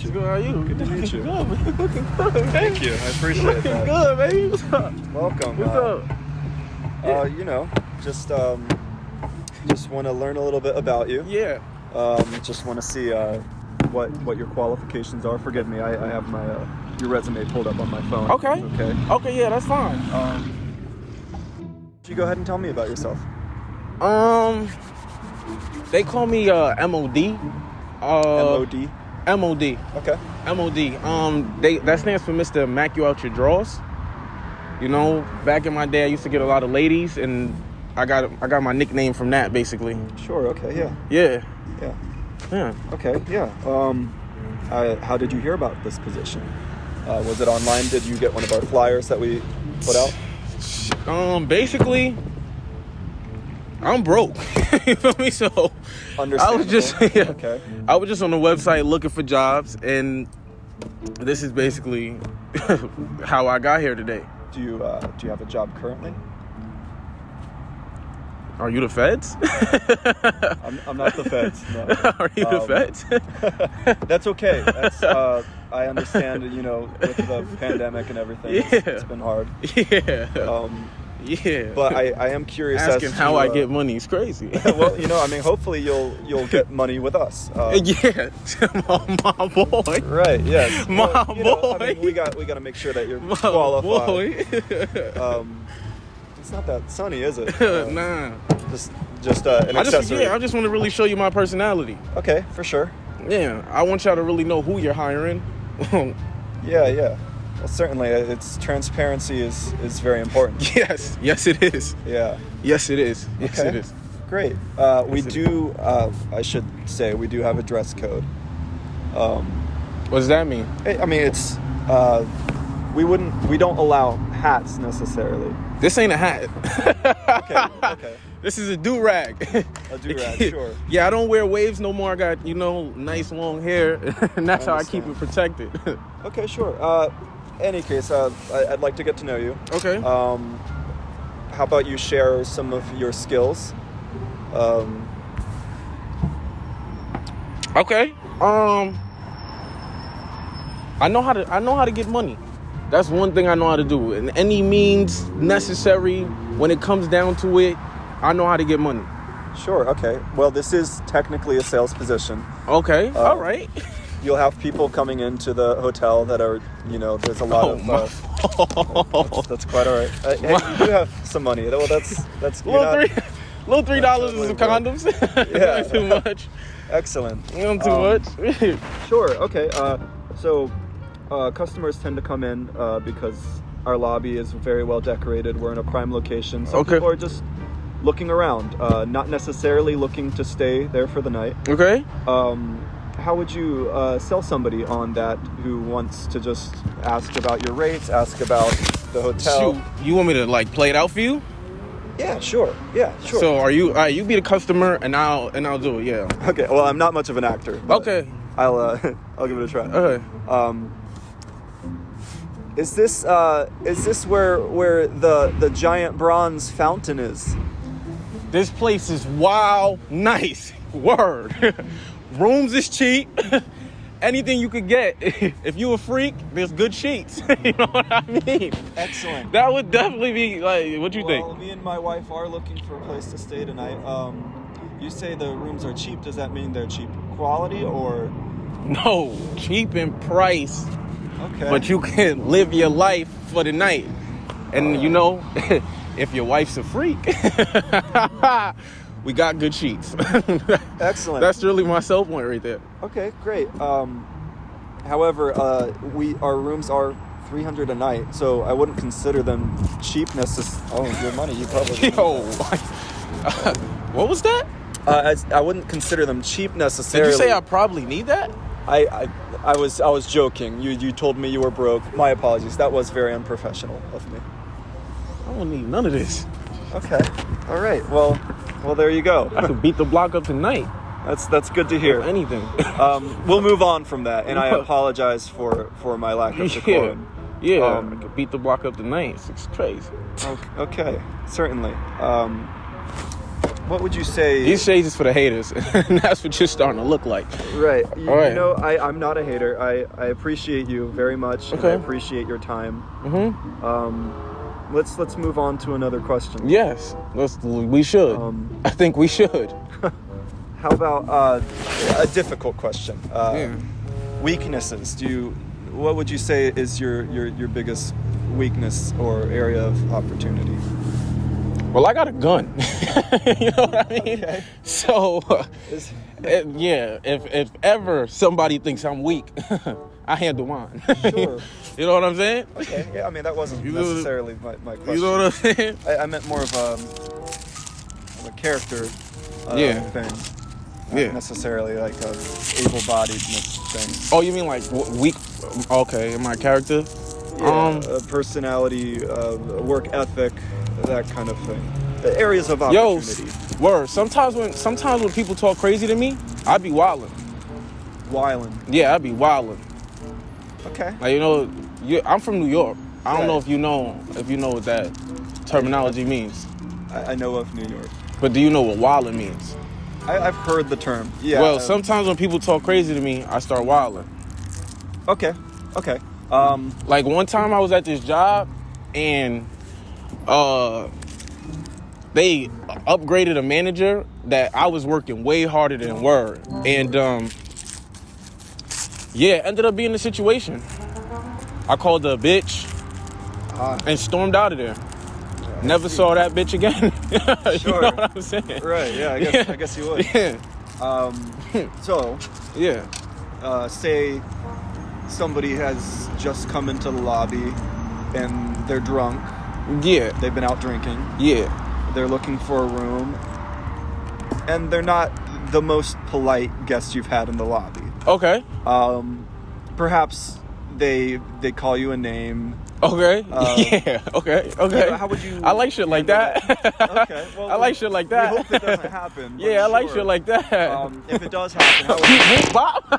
you. Good, how are you? Good to meet you. Good, man. Looking good, man. Thank you. I appreciate Looking that. good, baby. What's up? Welcome. What's up? Just want to learn a little bit about you. Yeah. Just want to see what your qualifications are. Forgive me. I have my your resume pulled up on my phone. Okay. Okay. Okay, yeah, that's fine. Could you go ahead and tell me about yourself? They call me MOD. MOD. MOD. Okay. MOD. That stands for Mr. Mac You Out Your Drawers. You know, back in my day, I used to get a lot of ladies, and I got my nickname from that, basically. Sure. Okay. Yeah. Yeah. Yeah. Yeah. Okay. Yeah. How did you hear about this position? Was it online? Did you get one of our flyers that we put out? Basically, I'm broke. You feel me? So I was just Okay. I was just on the website looking for jobs, and this is basically how I got here today. Do you have a job currently? Are you the feds? I'm not the feds. No. Are you the feds? That's okay. That's I understand. You know, with the pandemic and everything, Yeah. it's been hard. Yeah. Yeah. But I am curious asking as to how I get money is crazy. Well, you know, I mean, hopefully you'll get money with us. Yeah, my boy. Right. Yes. My Well, you know, boy. I mean, we got to make sure that you're My qualified. boy. It's not that sunny, is it? Nah. Just an accessory. I just want to really show you my personality. Okay, for sure. Yeah, I want y'all to really know who you're hiring. Yeah. Well, certainly, it's transparency is very important. Yes, it is. Yeah. Yes, it is. Yes, Okay. it is. Great. We do. I should say we do have a dress code. What does that mean? I mean, it's. We don't allow hats necessarily. This ain't a hat. Okay. This is a do-rag. A do-rag, sure. Yeah, I don't wear waves no more. I got, nice long hair, and that's how I keep it protected. Okay, sure. Any case, I'd like to get to know you. Okay. How about you share some of your skills? Okay. I know how to get money. That's one thing I know how to do. And any means necessary when it comes down to it, I know how to get money. Sure. Okay. Well, this is technically a sales position. Okay. All right. You'll have people coming into the hotel that are, there's a lot of. That's quite all right. Hey, you do have some money. Well, that's $3 is some condoms. Yeah. Not too much. Excellent. Not too much. Sure. Okay. So customers tend to come in because our lobby is very well decorated. We're in a prime location. Some people are just looking around, not necessarily looking to stay there for the night. Okay. How would you sell somebody on that who wants to just ask about your rates, ask about the hotel? Shoot, you want me to play it out for you? Yeah, sure. Yeah, sure. So are you? You be the customer, and I'll do it. Yeah. Okay. Well, I'm not much of an actor. Okay. I'll give it a try. Okay. Is this where the giant bronze fountain is? This place is wow, nice. Word. Rooms is cheap. Anything you could get. If you a freak, there's good sheets. You know what I mean? Excellent. That would definitely be what you think? Well, me and my wife are looking for a place to stay tonight. You say the rooms are cheap. Does that mean they're cheap quality or? No, cheap in price. Okay. But you can live your life for the night. And if your wife's a freak, we got good sheets. Excellent. That's really my sell point right there. Okay, great. However, our rooms are $300 a night, so I wouldn't consider them cheap necessarily. Oh, your money, you probably. Yo, what was that? I wouldn't consider them cheap necessarily. Did you say I probably need that? I was joking. You told me you were broke. My apologies. That was very unprofessional of me. I don't need none of this. Okay. All right. Well, there you go. I could beat the block up tonight. That's good to hear. Anything. We'll move on from that, and I apologize for my lack of decorum. Yeah. I could beat the block up tonight. It's crazy. Okay. Certainly. What would you say? These shades is for the haters, and that's what you're starting to look like. Right. All right. You know, I'm not a hater. I appreciate you very much. Okay. And I appreciate your time. Mm-hmm. Let's move on to another question. Yes, we should. I think we should. How about a difficult question? Weaknesses. What would you say is your biggest weakness or area of opportunity? Well, I got a gun. You know what I mean? Okay. So, if ever somebody thinks I'm weak, I handle mine. Sure. You know what I'm saying? Okay. Yeah, I mean, that wasn't necessarily my question. You know what I'm saying? I meant more of a character thing. Not necessarily like a able-bodiedness thing. Oh, you mean like weak? Okay, in my character? Yeah, personality, work ethic, that kind of thing. The areas of opportunity. Word. Sometimes when people talk crazy to me, I be wildin'. Wildin'. Yeah, I be wildin'. Okay. Like, I'm from New York. I don't know if you know what that terminology means. I know of New York. But do you know what wildin' means? I've heard the term. Yeah. Well, sometimes when people talk crazy to me, I start wildin'. Okay. Like one time I was at this job and they upgraded a manager that I was working way harder than Word. And ended up being the situation. I called her a bitch and stormed out of there. Never saw that bitch again. Sure. You know what I'm saying? Right, yeah, I guess you would. Yeah. So, yeah. Say somebody has just come into the lobby and they're drunk. Yeah. They've been out drinking. Yeah. They're looking for a room. And they're not the most polite guests you've had in the lobby. Okay. Perhaps they call you a name. Okay. Yeah. Okay. How would you? I like shit like that. Okay. Well, I like shit like that. We hope it doesn't happen. Yeah, I like shit like that. If it does happen, how would Beep boop bop.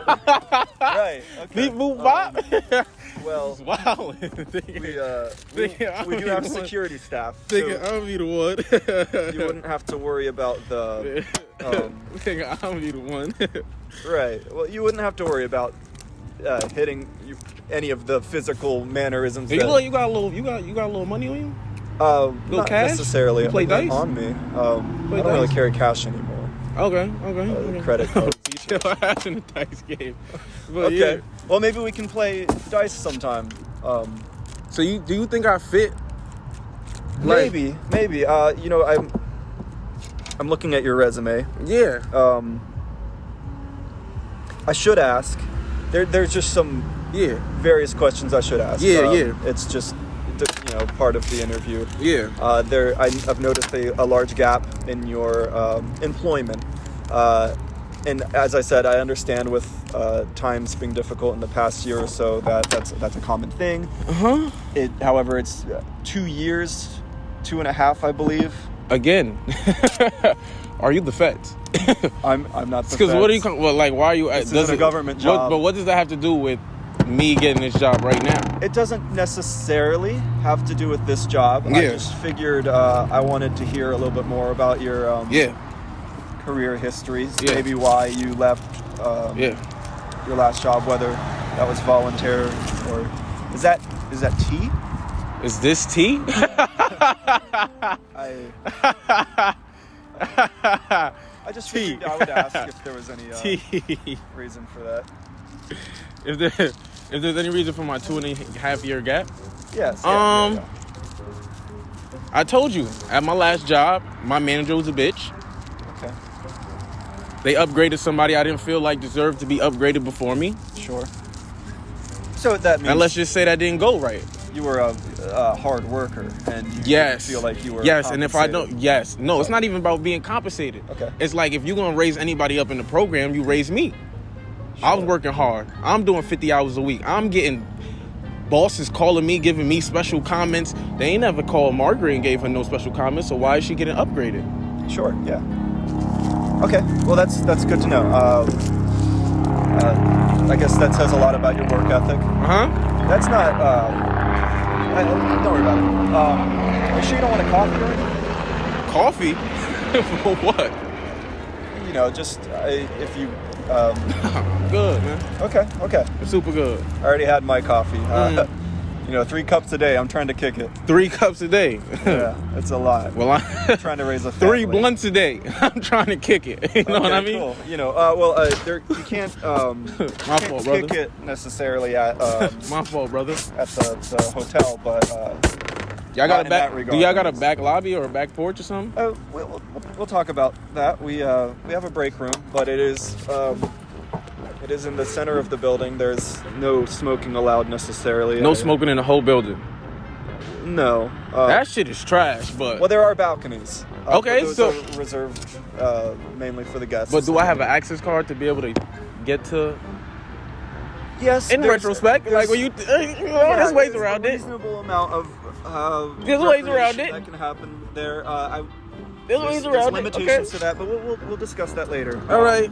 Right. Okay. Beep boop bop. Well, wow. we do have security staff. Thinking So I'll be the one. you wouldn't have to worry about the. Thinking I'll be the one. Right. Well, you wouldn't have to worry about hitting any of the physical mannerisms. Hey, you got a little money on you? Not cash? necessarily. You play dice? On me. I don't really carry cash anymore. Okay. Credit cards. Still in the dice game. But Okay. yeah. Well, maybe we can play dice sometime. So do you think I fit? Maybe. I'm looking at your resume. Yeah. I should ask. There's just some various questions I should ask. Yeah. It's just part of the interview. Yeah. I've noticed a large gap in your employment. And as I said, I understand with times being difficult in the past year or so that's a common thing. However, it's 2 years, 2.5, I believe. Again, are you the feds? I'm not the Because feds. what are you? Why are you? This is a government job. But what does that have to do with me getting this job right now? It doesn't necessarily have to do with this job. I just figured I wanted to hear a little bit more about your career history. Yeah. Maybe why you left your last job, whether that was voluntary or is that tea? Is this tea? I just figured I would ask if there was any reason for that. If there's any reason for my 2.5 year gap? Yes. I told you, at my last job, my manager was a bitch. Okay. They upgraded somebody I didn't feel like deserved to be upgraded before me. Sure. So that means... And let's just say that didn't go right. You were a hard worker, and you didn't feel like you were and if I don't... Yes. No, it's not even about being compensated. Okay. It's like, if you're going to raise anybody up in the program, you raise me. Sure. I was working hard. I'm doing 50 hours a week. I'm getting bosses calling me, giving me special comments. They ain't never called Margaret and gave her no special comments, so why is she getting upgraded? Sure, yeah. Okay, well, that's good to know. I guess that says a lot about your work ethic. That's not... don't worry about it. Are you sure you don't want a coffee or anything? Coffee? For what? You know, just if you. Good, man. Okay. It's super good. I already had my coffee. 3 cups a day. I'm trying to kick it. 3 cups a day. Yeah, it's a lot. Well, I'm trying to raise a family. 3 blunts a day. I'm trying to kick it. You know what I mean? Cool. You you can't. My fault, brother. Kick it necessarily at. My fault, brother. At the hotel, but. Y'all got a back? Do y'all got a back lobby or a back porch or something? We'll talk about that. We have a break room, but it is in the center of the building. There's no smoking allowed necessarily. No smoking in the whole building. No. That shit is trash. But well, there are balconies. Okay, those so are reserved mainly for the guests. But do I have an access card to be able to get to? Yes. In retrospect, like when there's ways around it. Reasonable amount of. There's ways around it. That can happen there. There's ways around it. Limitations to that, but we'll discuss that later. All right.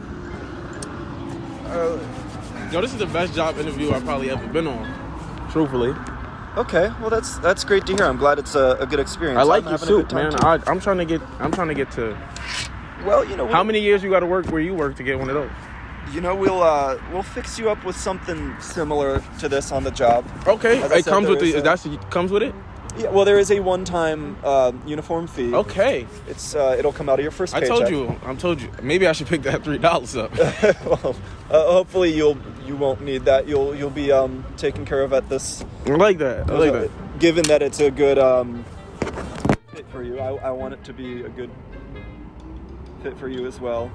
Yo, this is the best job interview I've probably ever been on. Truthfully. Okay, well that's great to hear. I'm glad it's a good experience. I like your suit, man. I'm trying to get to. Well, how many years you got to work where you work to get one of those? We'll fix you up with something similar to this on the job. Okay, it comes with comes with it. Yeah, well, there is a one-time uniform fee. Okay, it'll come out of your first paycheck. I told you. Maybe I should pick that $3 up. Well, hopefully you won't need that. You'll be taken care of at this. I like that. Given that it's a good fit for you, I want it to be a good fit for you as well.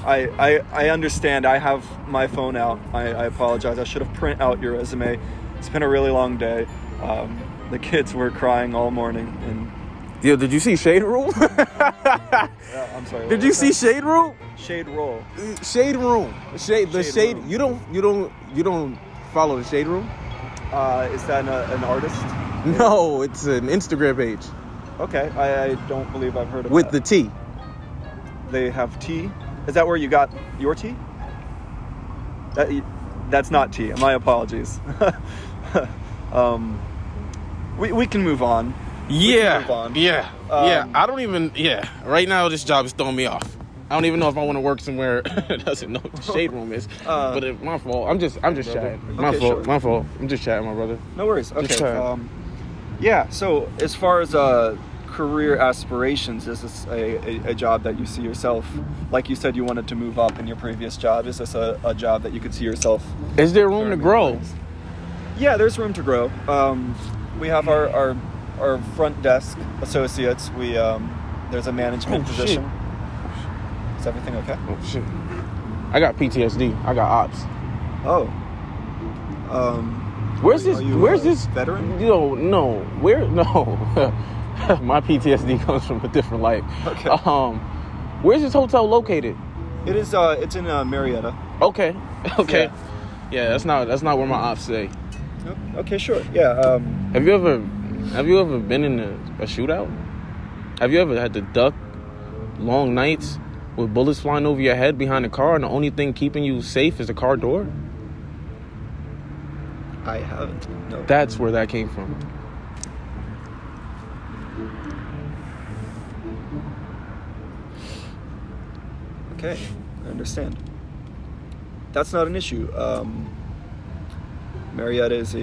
I understand. I have my phone out. I apologize. I should have print out your resume. It's been a really long day. The kids were crying all morning. And yo, did you see Shade Room? I'm sorry. Did you see Shade Room? Shade Roll. Shade Room. The Shade. Room. You don't follow the Shade Room? Is that an artist? No, it's an Instagram page. Okay, I don't believe I've heard of with that. The tea. They have tea. Is that where you got your tea? That's not tea. My apologies. We can move on. Yeah. I don't even. Yeah. Right now, this job is throwing me off. I don't even know if I want to work somewhere that doesn't know what the Shade Room is. But it's my fault. I'm just chatting. My fault. Sure. My fault. I'm just chatting, my brother. No worries. Okay. Yeah. So as far as career aspirations, is this a job that you see yourself? Like you said, you wanted to move up in your previous job. Is this a job that you could see yourself? Is there room to grow? Yeah, there's room to grow. We have our front desk associates. There's a management position. Shit. Is everything okay? Oh shit! I got PTSD. I got ops. Oh. Where's this veteran? No. My PTSD comes from a different life. Okay. Where's this hotel located? It is. It's in Marietta. Okay. Yeah, that's not where my ops say. Okay, sure. Yeah. Have you ever been in a shootout? Have you ever had to duck long nights with bullets flying over your head behind a car, and the only thing keeping you safe is the car door? I haven't. No. That's where that came from. Okay, I understand. That's not an issue. Marietta is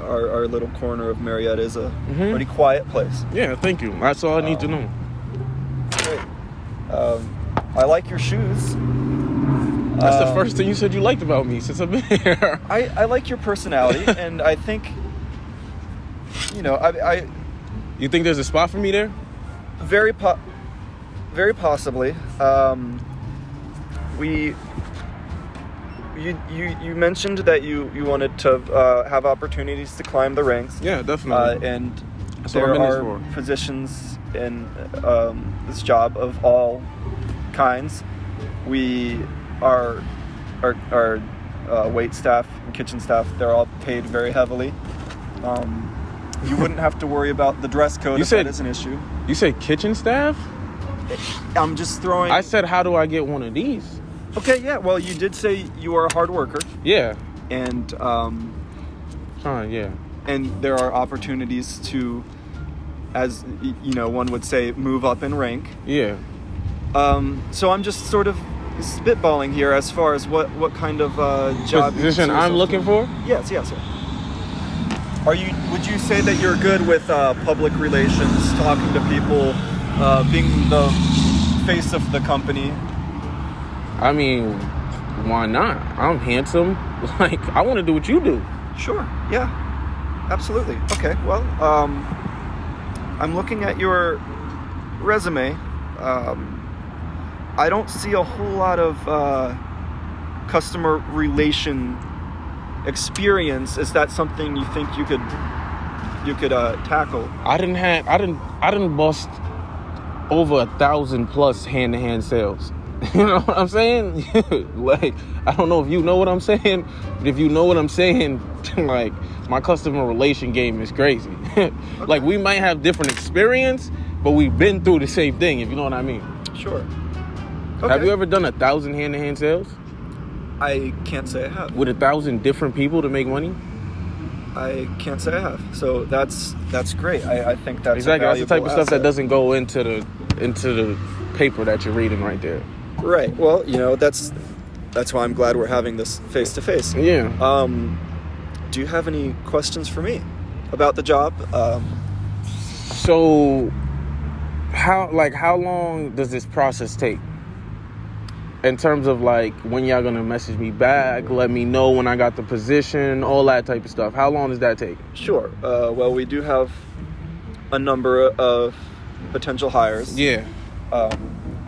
our little corner of Marietta is a pretty quiet place. Yeah, thank you. That's all I need to know. Great. I like your shoes. That's the first thing you said you liked about me since I've been here. I like your personality, and I think, I. You think there's a spot for me there? Very possibly. You mentioned that you wanted to have opportunities to climb the ranks. Yeah, definitely. And that's there are positions in this job of all kinds. Our wait staff and kitchen staff, they're all paid very heavily. You wouldn't have to worry about the dress code if that is an issue. You said kitchen staff? I'm just throwing... I said, how do I get one of these? Okay, yeah. Well, you did say you are a hard worker. Yeah. And... yeah. And there are opportunities to as you know, one would say, move up in rank. Yeah. So I'm just sort of spitballing here as far as what kind of job position I'm looking for. Yes. Would you say that you're good with public relations, talking to people, being the face of the company? I mean, why not? I'm handsome. Like, I want to do what you do. Sure. Yeah. Absolutely. Okay. Well, I'm looking at your resume. I don't see a whole lot of customer relation experience. Is that something you think you could tackle? I didn't bust over 1,000 plus hand-to-hand sales. You know what I'm saying? Like, I don't know if you know what I'm saying, but if you know what I'm saying, like, my customer relation game is crazy. Okay. Like, we might have different experience, but we've been through the same thing, if you know what I mean. Sure. Okay. Have you ever done 1,000 hand-to-hand sales? I can't say I have. With 1,000 different people to make money? I can't say I have. So that's great. I think that's exactly. That's the type of asset. stuff that doesn't go into the paper that you're reading right there. Right. Well, you know, that's why I'm glad we're having this face to face. Yeah. Do you have any questions for me about the job? So, how long does this process take? In terms of, like, when y'all gonna message me back, let me know when I got the position, all that type of stuff. How long does that take? Sure. Well, we do have a number of potential hires. Yeah.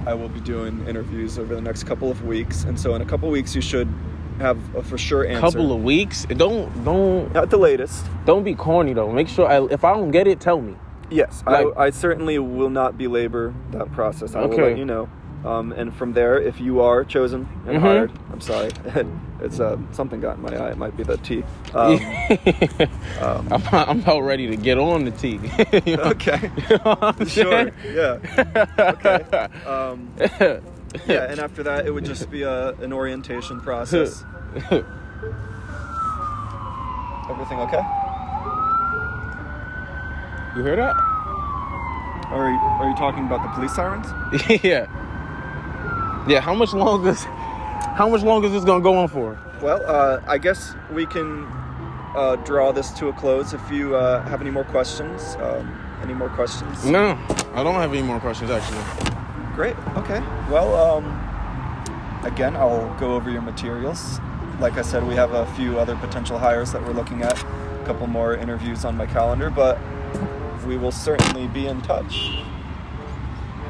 I will be doing interviews over the next couple of weeks, and so in a couple of weeks you should have a for sure answer. Couple of weeks? Don't. At the latest. Don't be corny though. Make sure if I don't get it, tell me. Yes, like, I certainly will not belabor that process. I will let you know. And from there, if you are chosen and hired, I'm sorry, it's something got in my eye. It might be the tea. I'm about ready to get on the tea. You know? Okay. You know what I'm sure. Yeah. Okay. Yeah, and after that, it would just be an orientation process. Everything okay? You hear that? Are you talking about the police sirens? Yeah. Yeah, how much longer is this gonna go on for? Well, I guess we can draw this to a close. If you have any more questions, any more questions? No, I don't have any more questions actually. Great. Okay. Well, again, I'll go over your materials. Like I said, we have a few other potential hires that we're looking at. A couple more interviews on my calendar, but we will certainly be in touch.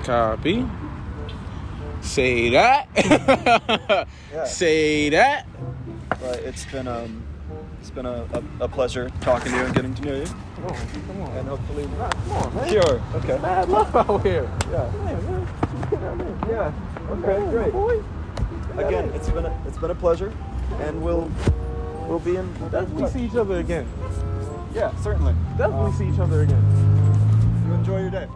Copy. Say that. Yeah. Say that. But it's been a pleasure talking to you and getting to know you. Come on. And hopefully, Come on, man. sure. Okay. Mad love out here. Yeah. Man. Yeah. Okay. Great. Again, it's been a pleasure, and we'll be in. Definitely see each other again. Yeah, certainly. Definitely see each other again. You enjoy your day.